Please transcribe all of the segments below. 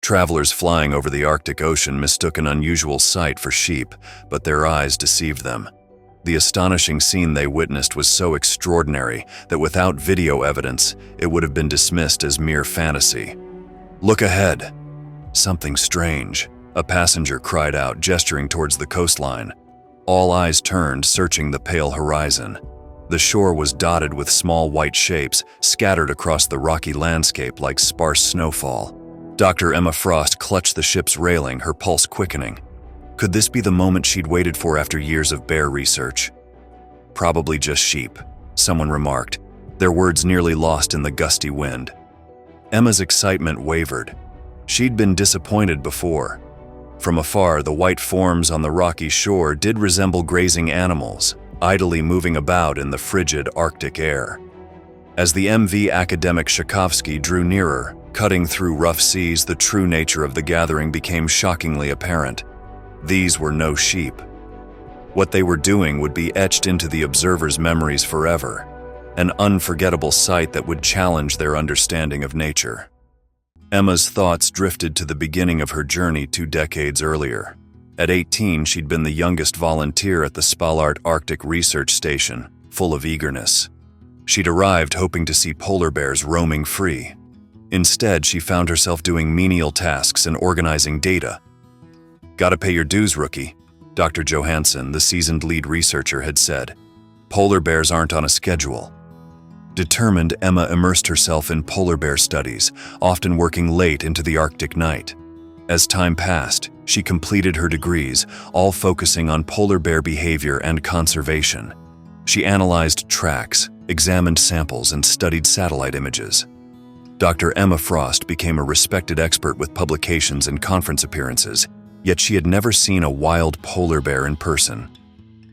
Travelers flying over the Arctic Ocean mistook an unusual sight for sheep, but their eyes deceived them. The astonishing scene they witnessed was so extraordinary that without video evidence, it would have been dismissed as mere fantasy. "Look ahead!" "Something strange," a passenger cried out, gesturing towards the coastline. All eyes turned, searching the pale horizon. The shore was dotted with small white shapes, scattered across the rocky landscape like sparse snowfall. Dr. Emma Frost clutched the ship's railing, her pulse quickening. Could this be the moment she'd waited for after years of bear research? "Probably just sheep," someone remarked, their words nearly lost in the gusty wind. Emma's excitement wavered. She'd been disappointed before. From afar, the white forms on the rocky shore did resemble grazing animals, idly moving about in the frigid Arctic air. As the MV Academic Tchaikovsky drew nearer, cutting through rough seas, the true nature of the gathering became shockingly apparent. These were no sheep. What they were doing would be etched into the observer's memories forever, an unforgettable sight that would challenge their understanding of nature. Emma's thoughts drifted to the beginning of her journey 2 decades earlier. At 18, she'd been the youngest volunteer at the Spalart Arctic Research Station, full of eagerness. She'd arrived hoping to see polar bears roaming free. Instead, she found herself doing menial tasks and organizing data. "Gotta pay your dues, rookie," Dr. Johansson, the seasoned lead researcher, had said. "Polar bears aren't on a schedule." Determined, Emma immersed herself in polar bear studies, often working late into the Arctic night. As time passed, she completed her degrees, all focusing on polar bear behavior and conservation. She analyzed tracks, examined samples, and studied satellite images. Dr. Emma Frost became a respected expert with publications and conference appearances, yet she had never seen a wild polar bear in person.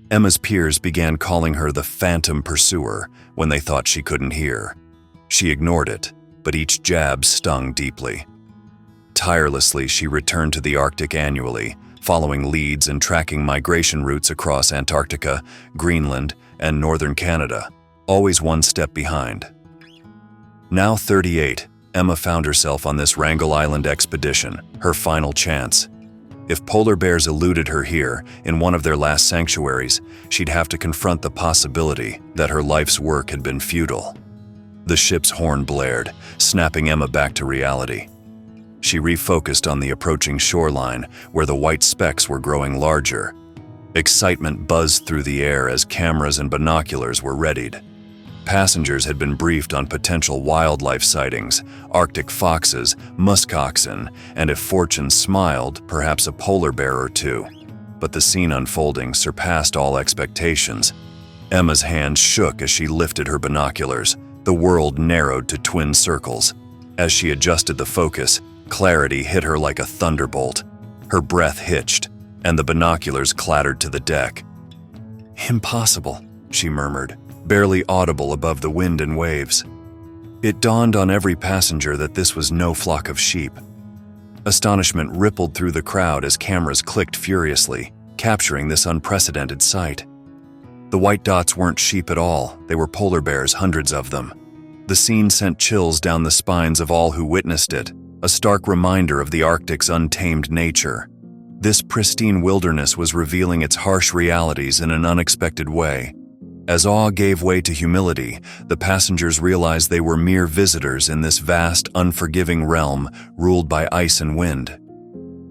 Emma's peers began calling her the phantom pursuer when they thought she couldn't hear. She ignored it, but each jab stung deeply. Tirelessly, she returned to the Arctic annually, following leads and tracking migration routes across Antarctica, Greenland, and northern Canada, always one step behind. Now 38, Emma found herself on this Wrangel Island expedition, her final chance. If polar bears eluded her here, in one of their last sanctuaries, she'd have to confront the possibility that her life's work had been futile. The ship's horn blared, snapping Emma back to reality. She refocused on the approaching shoreline, where the white specks were growing larger. Excitement buzzed through the air as cameras and binoculars were readied. Passengers had been briefed on potential wildlife sightings, Arctic foxes, musk oxen, and if fortune smiled, perhaps a polar bear or two. But the scene unfolding surpassed all expectations. Emma's hands shook as she lifted her binoculars. The world narrowed to twin circles. As she adjusted the focus, clarity hit her like a thunderbolt. Her breath hitched, and the binoculars clattered to the deck. "Impossible," she murmured, barely audible above the wind and waves. It dawned on every passenger that this was no flock of sheep. Astonishment rippled through the crowd as cameras clicked furiously, capturing this unprecedented sight. The white dots weren't sheep at all, they were polar bears, hundreds of them. The scene sent chills down the spines of all who witnessed it, a stark reminder of the Arctic's untamed nature. This pristine wilderness was revealing its harsh realities in an unexpected way. As awe gave way to humility, the passengers realized they were mere visitors in this vast, unforgiving realm ruled by ice and wind.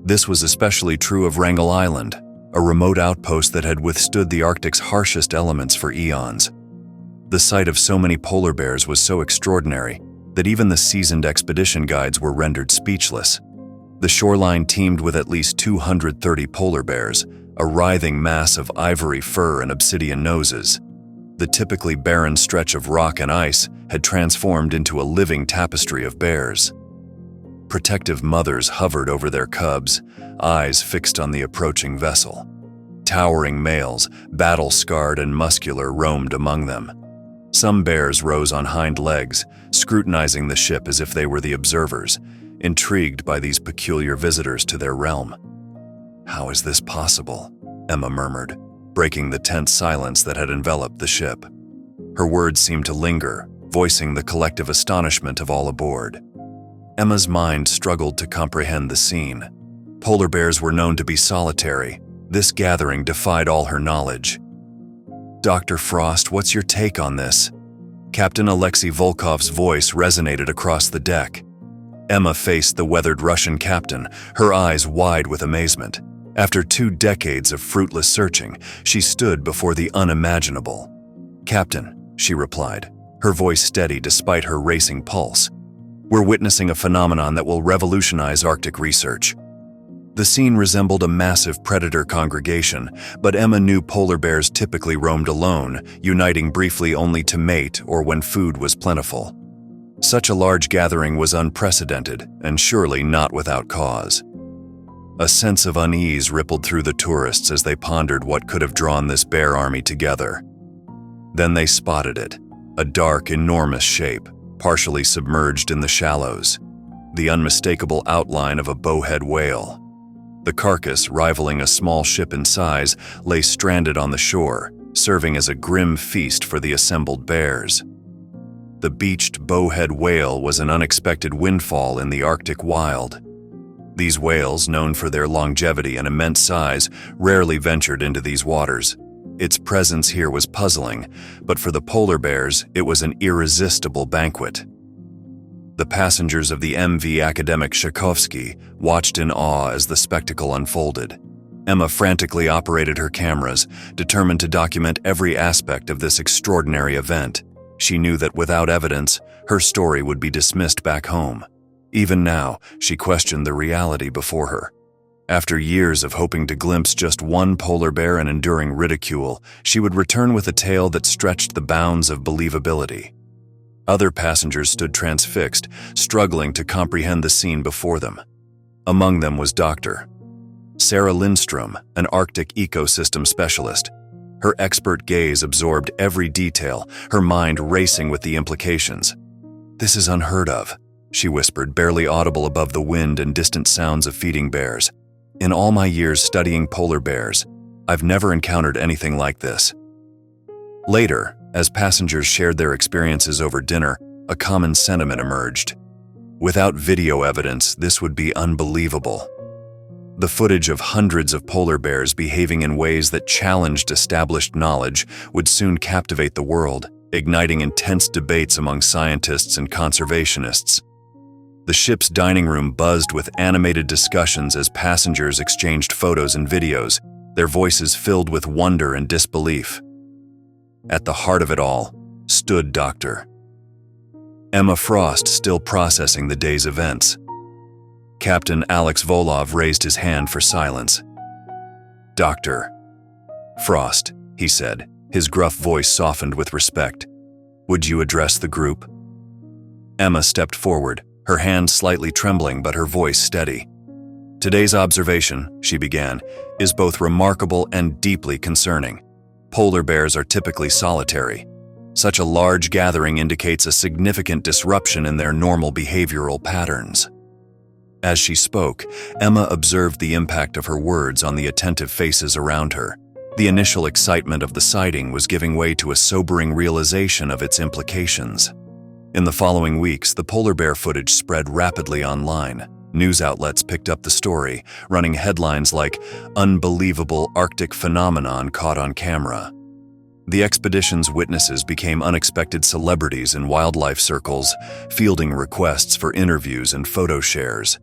This was especially true of Wrangel Island, a remote outpost that had withstood the Arctic's harshest elements for eons. The sight of so many polar bears was so extraordinary that even the seasoned expedition guides were rendered speechless. The shoreline teemed with at least 230 polar bears, a writhing mass of ivory fur and obsidian noses. The typically barren stretch of rock and ice had transformed into a living tapestry of bears. Protective mothers hovered over their cubs, eyes fixed on the approaching vessel. Towering males, battle-scarred and muscular, roamed among them. Some bears rose on hind legs, scrutinizing the ship as if they were the observers, intrigued by these peculiar visitors to their realm. "How is this possible?" Emma murmured, breaking the tense silence that had enveloped the ship. Her words seemed to linger, voicing the collective astonishment of all aboard. Emma's mind struggled to comprehend the scene. Polar bears were known to be solitary. This gathering defied all her knowledge. "Dr. Frost, what's your take on this?" Captain Alexei Volkov's voice resonated across the deck. Emma faced the weathered Russian captain, her eyes wide with amazement. After 2 decades of fruitless searching, she stood before the unimaginable. "Captain," she replied, her voice steady despite her racing pulse, "we're witnessing a phenomenon that will revolutionize Arctic research." The scene resembled a massive predator congregation, but Emma knew polar bears typically roamed alone, uniting briefly only to mate or when food was plentiful. Such a large gathering was unprecedented, and surely not without cause. A sense of unease rippled through the tourists as they pondered what could have drawn this bear army together. Then they spotted it, a dark, enormous shape, partially submerged in the shallows, the unmistakable outline of a bowhead whale. The carcass, rivaling a small ship in size, lay stranded on the shore, serving as a grim feast for the assembled bears. The beached bowhead whale was an unexpected windfall in the Arctic wild. These whales, known for their longevity and immense size, rarely ventured into these waters. Its presence here was puzzling, but for the polar bears, it was an irresistible banquet. The passengers of the MV Academic Tchaikovsky watched in awe as the spectacle unfolded. Emma frantically operated her cameras, determined to document every aspect of this extraordinary event. She knew that without evidence, her story would be dismissed back home. Even now, she questioned the reality before her. After years of hoping to glimpse just one polar bear and enduring ridicule, she would return with a tale that stretched the bounds of believability. Other passengers stood transfixed, struggling to comprehend the scene before them. Among them was Dr. Sarah Lindstrom, an Arctic ecosystem specialist. Her expert gaze absorbed every detail, her mind racing with the implications. "This is unheard of," she whispered, barely audible above the wind and distant sounds of feeding bears. "In all my years studying polar bears, I've never encountered anything like this." Later, as passengers shared their experiences over dinner, a common sentiment emerged. Without video evidence, this would be unbelievable. The footage of hundreds of polar bears behaving in ways that challenged established knowledge would soon captivate the world, igniting intense debates among scientists and conservationists. The ship's dining room buzzed with animated discussions as passengers exchanged photos and videos, their voices filled with wonder and disbelief. At the heart of it all stood Dr. Emma Frost, still processing the day's events. Captain Alex Volov raised his hand for silence. "Dr. Frost," he said, his gruff voice softened with respect, "would you address the group?" Emma stepped forward, her hand slightly trembling but her voice steady. "Today's observation," she began, "is both remarkable and deeply concerning. Polar bears are typically solitary. Such a large gathering indicates a significant disruption in their normal behavioral patterns." As she spoke, Emma observed the impact of her words on the attentive faces around her. The initial excitement of the sighting was giving way to a sobering realization of its implications. In the following weeks, the polar bear footage spread rapidly online. News outlets picked up the story, running headlines like "Unbelievable Arctic Phenomenon Caught on Camera." The expedition's witnesses became unexpected celebrities in wildlife circles, fielding requests for interviews and photo shares.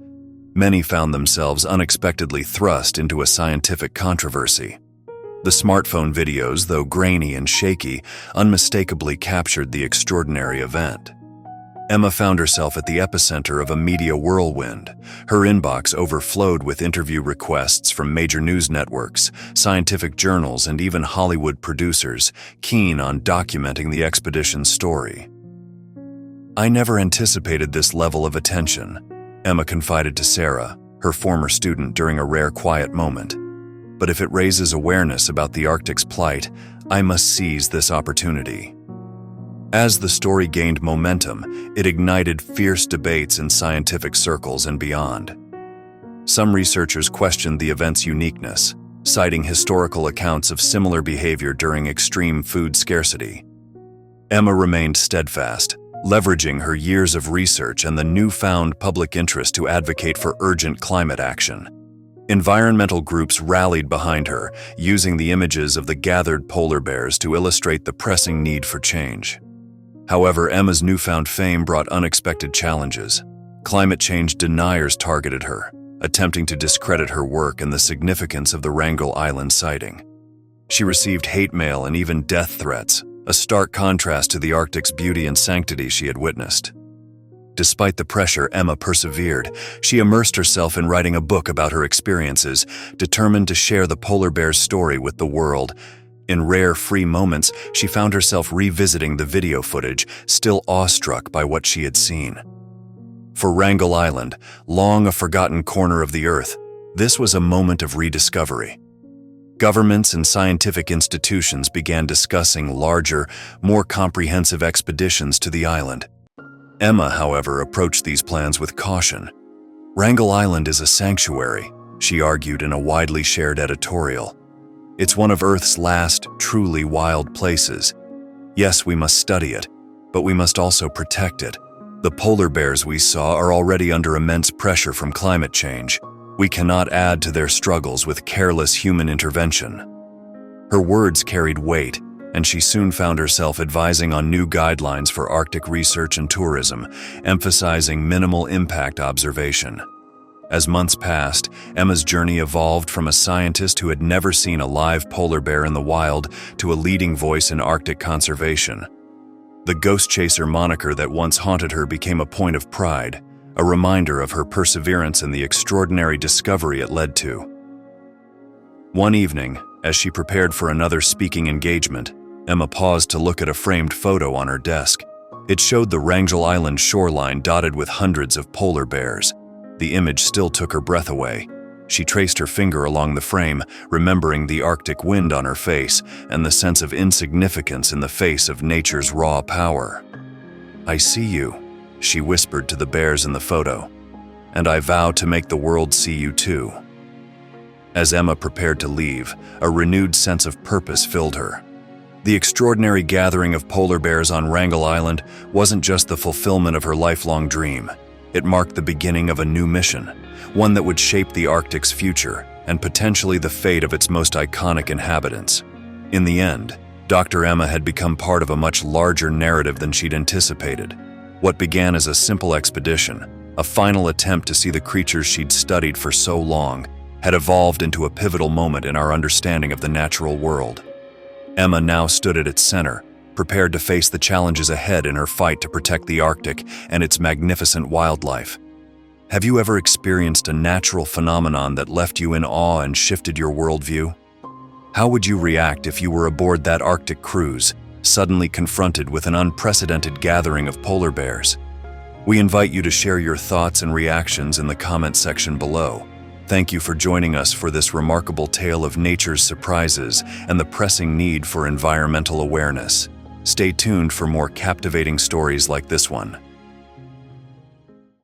Many found themselves unexpectedly thrust into a scientific controversy. The smartphone videos, though grainy and shaky, unmistakably captured the extraordinary event. Emma found herself at the epicenter of a media whirlwind. Her inbox overflowed with interview requests from major news networks, scientific journals, and even Hollywood producers, keen on documenting the expedition's story. "I never anticipated this level of attention," Emma confided to Sarah, her former student, during a rare quiet moment. "But if it raises awareness about the Arctic's plight, I must seize this opportunity." As the story gained momentum, it ignited fierce debates in scientific circles and beyond. Some researchers questioned the event's uniqueness, citing historical accounts of similar behavior during extreme food scarcity. Emma remained steadfast. leveraging her years of research and the newfound public interest to advocate for urgent climate action. Environmental groups rallied behind her, using the images of the gathered polar bears to illustrate the pressing need for change. However, Emma's newfound fame brought unexpected challenges. Climate change deniers targeted her, attempting to discredit her work and the significance of the Wrangel Island sighting. She received hate mail and even death threats, a stark contrast to the Arctic's beauty and sanctity she had witnessed. Despite the pressure, Emma persevered. She immersed herself in writing a book about her experiences, determined to share the polar bear's story with the world. In rare, free moments, she found herself revisiting the video footage, still awestruck by what she had seen. For Wrangel Island, long a forgotten corner of the Earth, this was a moment of rediscovery. Governments and scientific institutions began discussing larger, more comprehensive expeditions to the island. Emma, however, approached these plans with caution. Wrangel Island is a sanctuary, she argued in a widely shared editorial. It's one of Earth's last, truly wild places. Yes, we must study it, but we must also protect it. The polar bears we saw are already under immense pressure from climate change. We cannot add to their struggles with careless human intervention. Her words carried weight, and she soon found herself advising on new guidelines for Arctic research and tourism, emphasizing minimal impact observation. As months passed, Emma's journey evolved from a scientist who had never seen a live polar bear in the wild to a leading voice in Arctic conservation. The ghost chaser moniker that once haunted her became a point of pride, a reminder of her perseverance and the extraordinary discovery it led to. One evening, as she prepared for another speaking engagement, Emma paused to look at a framed photo on her desk. It showed the Wrangel Island shoreline dotted with hundreds of polar bears. The image still took her breath away. She traced her finger along the frame, remembering the Arctic wind on her face and the sense of insignificance in the face of nature's raw power. "I see you," she whispered to the bears in the photo, "and I vow to make the world see you too." As Emma prepared to leave, a renewed sense of purpose filled her. The extraordinary gathering of polar bears on Wrangel Island wasn't just the fulfillment of her lifelong dream. It marked the beginning of a new mission, one that would shape the Arctic's future and potentially the fate of its most iconic inhabitants. In the end, Dr. Emma had become part of a much larger narrative than she'd anticipated. What began as a simple expedition, a final attempt to see the creatures she'd studied for so long, had evolved into a pivotal moment in our understanding of the natural world. Emma now stood at its center, prepared to face the challenges ahead in her fight to protect the Arctic and its magnificent wildlife. Have you ever experienced a natural phenomenon that left you in awe and shifted your worldview? How would you react if you were aboard that Arctic cruise, suddenly confronted with an unprecedented gathering of polar bears? We invite you to share your thoughts and reactions in the comment section below. Thank you for joining us for this remarkable tale of nature's surprises and the pressing need for environmental awareness. Stay tuned for more captivating stories like this one.